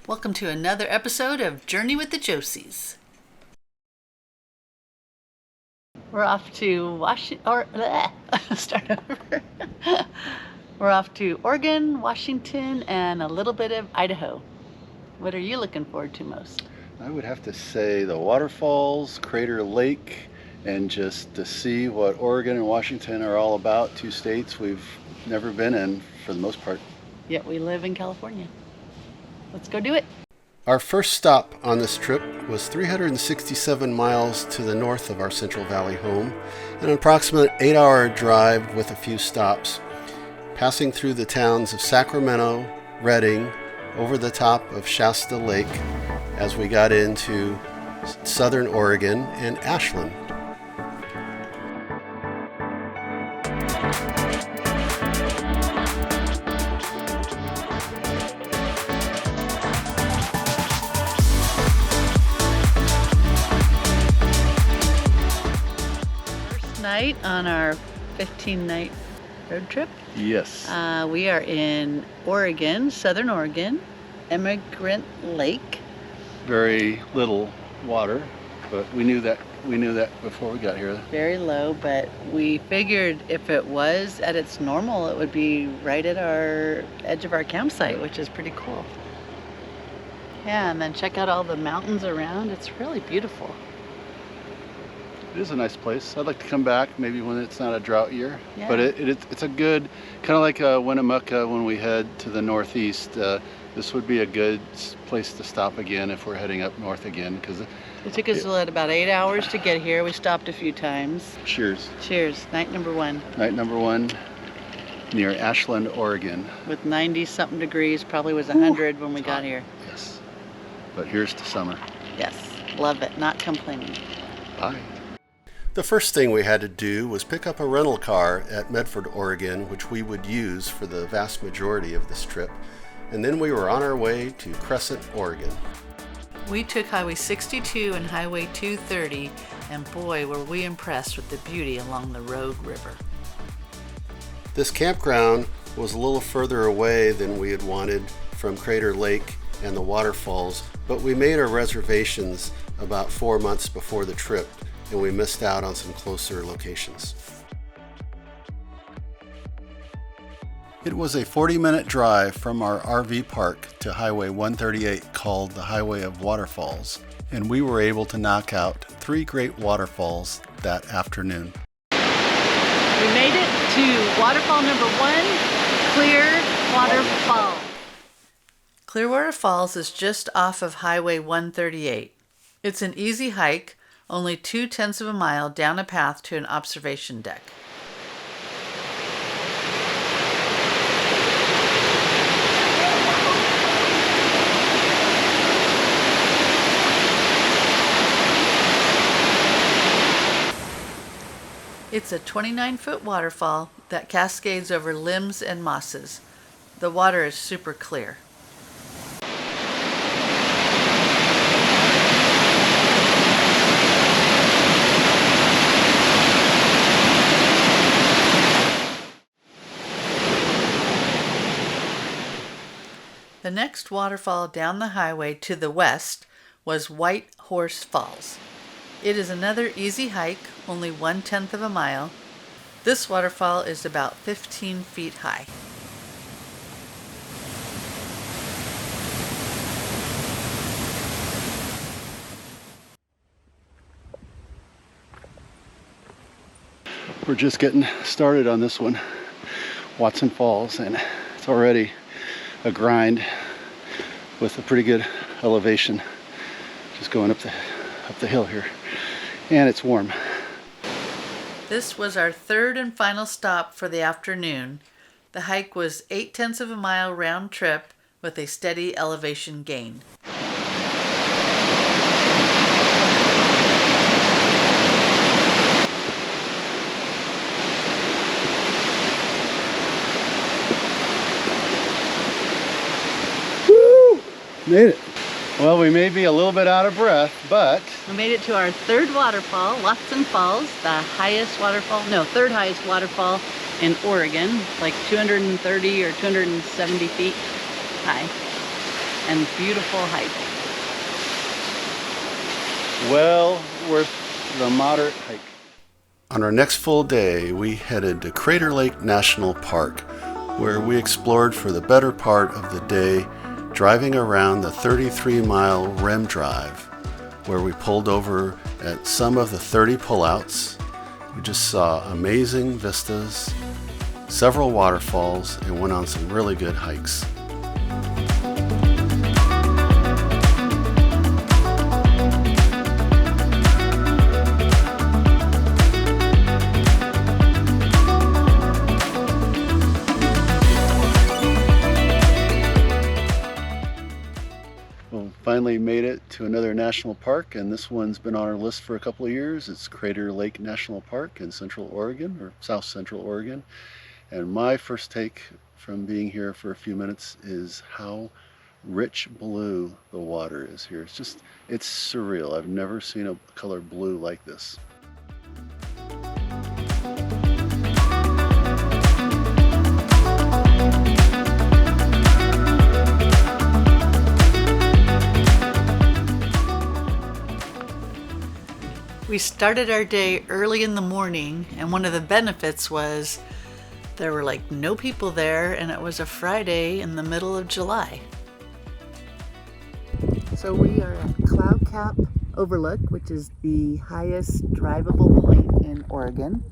Welcome to another episode of Journey with the Josies. We're off to start over. We're off to Oregon, Washington, and a little bit of Idaho. What are you looking forward to most? I would have to say the Waterfalls, Crater Lake, and just to see what Oregon and Washington are all about, two states we've never been in for the most part. Yet we live in California. Let's go do it. Our first stop on this trip was 367 miles to the north of our Central Valley home, an approximate 8-hour drive with a few stops, passing through the towns of Sacramento, Redding, over the top of Shasta Lake as we got into southern Oregon and Ashland. Night on our 15-night road trip. Yes. We are in Oregon, southern Oregon, Emigrant Lake. Very little water, but we knew that before we got here. Very low, but we figured if it was at its normal, it would be right at our edge of our campsite, which is pretty cool. Yeah, and then check out all the mountains around. It's really beautiful. It is a nice place. I'd like to come back maybe when it's not a drought year. Yeah. But it's a good, kind of like Winnemucca when we head to the northeast. This would be a good place to stop again if we're heading up north again. Because It took us about 8 hours to get here. We stopped a few times. Cheers. Cheers. Night number one. Night number one near Ashland, Oregon. With 90-something degrees, probably was 100 when we got here. Yes. But here's to summer. Yes, love it. Not complaining. Bye. The first thing we had to do was pick up a rental car at Medford, Oregon, which we would use for the vast majority of this trip. And then we were on our way to Crescent, Oregon. We took Highway 62 and Highway 230, and boy, were we impressed with the beauty along the Rogue River. This campground was a little further away than we had wanted from Crater Lake and the waterfalls, but we made our reservations about 4 months before the trip, and we missed out on some closer locations. It was a 40-minute drive from our RV park to Highway 138 called the Highway of Waterfalls, and we were able to knock out 3 great waterfalls that afternoon. We made it to waterfall number 1, Clearwater Falls. Clearwater Falls is just off of Highway 138. It's an easy hike, only 0.2 of a mile down a path to an observation deck. It's a 29-foot waterfall that cascades over limbs and mosses. The water is super clear. The next waterfall down the highway to the west was White Horse Falls. It is another easy hike, only 0.1 of a mile. This waterfall is about 15 feet high. We're just getting started on this one, Watson Falls, and it's already a grind with a pretty good elevation just going up the hill here, and it's warm. This was our third and final stop for the afternoon. The hike was 0.8 of a mile round trip with a steady elevation gain. Made it. Well, we may be a little bit out of breath, but We made it to our third waterfall, Watson Falls, the third highest waterfall in Oregon, like 230 or 270 feet high. and beautiful hike. Well worth the moderate hike. On our next full day, we headed to Crater Lake National Park, where we explored for the better part of the day, driving around the 33-mile REM drive, where we pulled over at some of the 30 pullouts. We just saw amazing vistas, several waterfalls, and went on some really good hikes. Finally made it to another national park, and this one's been on our list for a couple of years. It's Crater Lake National Park in Central Oregon, or South Central Oregon. And my first take from being here for a few minutes is how rich blue the water is here. It's surreal. I've never seen a color blue like this. We started our day early in the morning, and one of the benefits was there were like no people there, and it was a Friday in the middle of July. So we are at Cloud Cap Overlook, which is the highest drivable point in Oregon,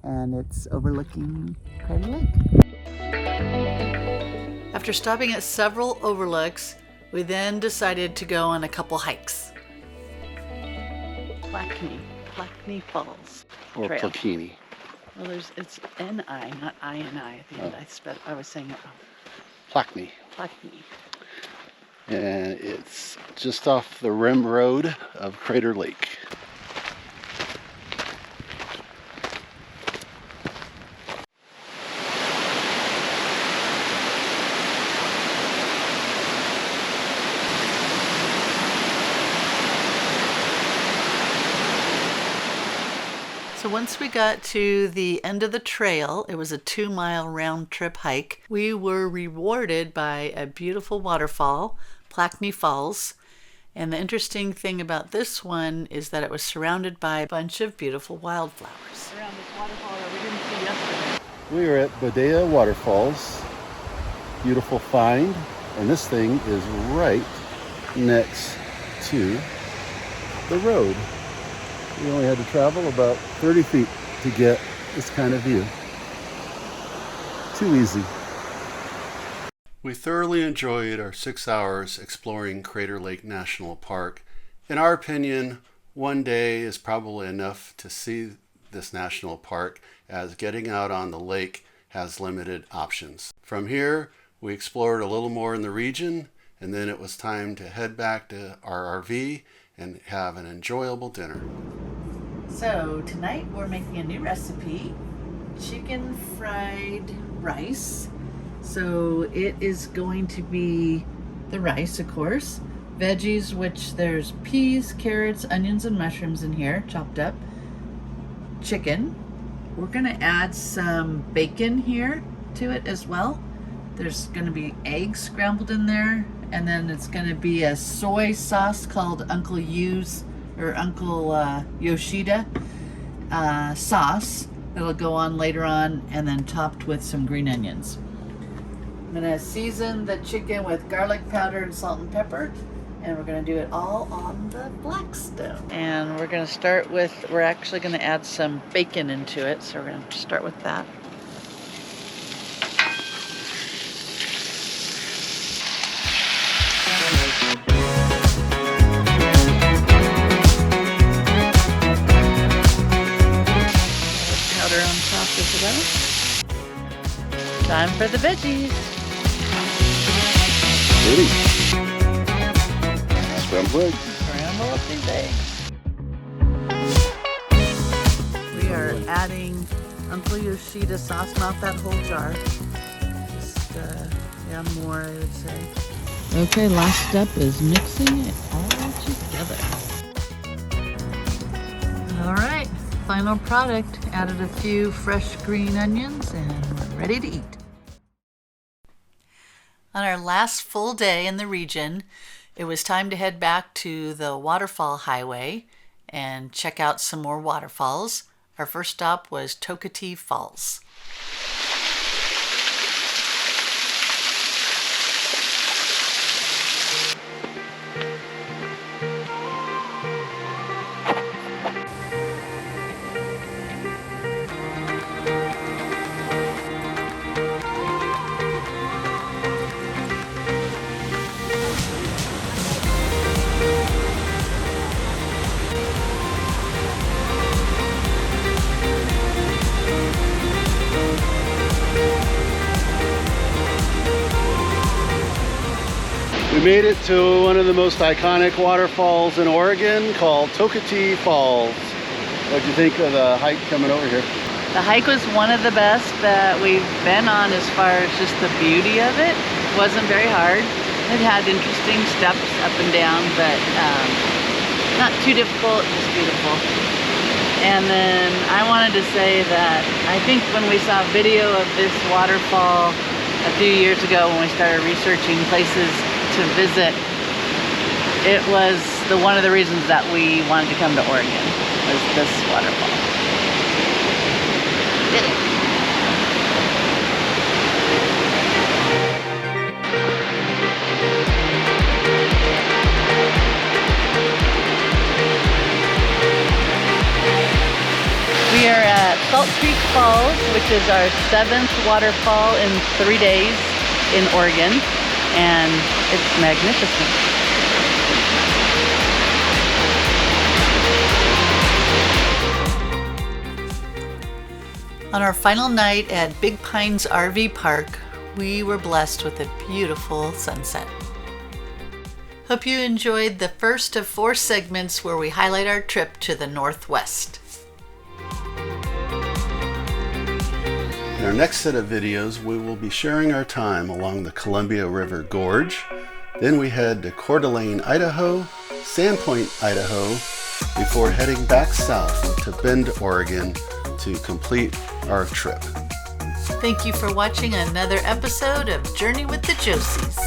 and it's overlooking Crater Lake. After stopping at several overlooks, we then decided to go on a couple hikes. Plaquemine Falls Or Trail. Plaquemine. Well, it's N-I, not I-N-I. I think I was saying it wrong. Plaquemine. Plaquemine. And it's just off the rim road of Crater Lake. So once we got to the end of the trail, it was a 2-mile round trip hike. We were rewarded by a beautiful waterfall, Plaquemine Falls. And the interesting thing about this one is that it was surrounded by a bunch of beautiful wildflowers. Around this waterfall that we didn't see yesterday. We are at Bodea Waterfalls. Beautiful find. And this thing is right next to the road. We only had to travel about 30 feet to get this kind of view. Too easy. We thoroughly enjoyed our 6 hours exploring Crater Lake National Park. In our opinion, one day is probably enough to see this national park, as getting out on the lake has limited options. From here, we explored a little more in the region, and then it was time to head back to our RV and have an enjoyable dinner. So tonight we're making a new recipe, chicken fried rice. So it is going to be the rice, of course, veggies, which there's peas, carrots, onions, and mushrooms in here, chopped up, chicken. We're gonna add some bacon here to it as well. There's gonna be eggs scrambled in there, and then it's gonna be a soy sauce called Uncle Yoshida sauce that'll go on later on, and then topped with some green onions. I'm gonna season the chicken with garlic powder and salt and pepper, and we're gonna do it all on the black stone. And we're actually gonna add some bacon into it, so we're gonna start with that. Powder on top as well. Time for the veggies. Ready. Scrambled eggs. Scramble up these eggs. We are adding Uncle Yoshida sauce, not that whole jar. Just more, I would say. Okay, last step is mixing it all together. All right, final product. Added a few fresh green onions and we're ready to eat. On our last full day in the region, it was time to head back to the Waterfall Highway and check out some more waterfalls. Our first stop was Toketee Falls. We made it to one of the most iconic waterfalls in Oregon called Toketee Falls. What'd you think of the hike coming over here? The hike was one of the best that we've been on as far as just the beauty of it. It wasn't very hard. It had interesting steps up and down, but not too difficult, just beautiful. And then I wanted to say that I think when we saw video of this waterfall a few years ago when we started researching places to visit, it was one of the reasons that we wanted to come to Oregon, was this waterfall. We are at Salt Creek Falls, which is our 7th waterfall in 3 days in Oregon, and it's magnificent. On our final night at Big Pines RV Park, we were blessed with a beautiful sunset. Hope you enjoyed the first of 4 segments where we highlight our trip to the Northwest. In our next set of videos, we will be sharing our time along the Columbia River Gorge. Then we head to Coeur d'Alene, Idaho, Sandpoint, Idaho, before heading back south to Bend, Oregon to complete our trip. Thank you for watching another episode of Journey with the Josies.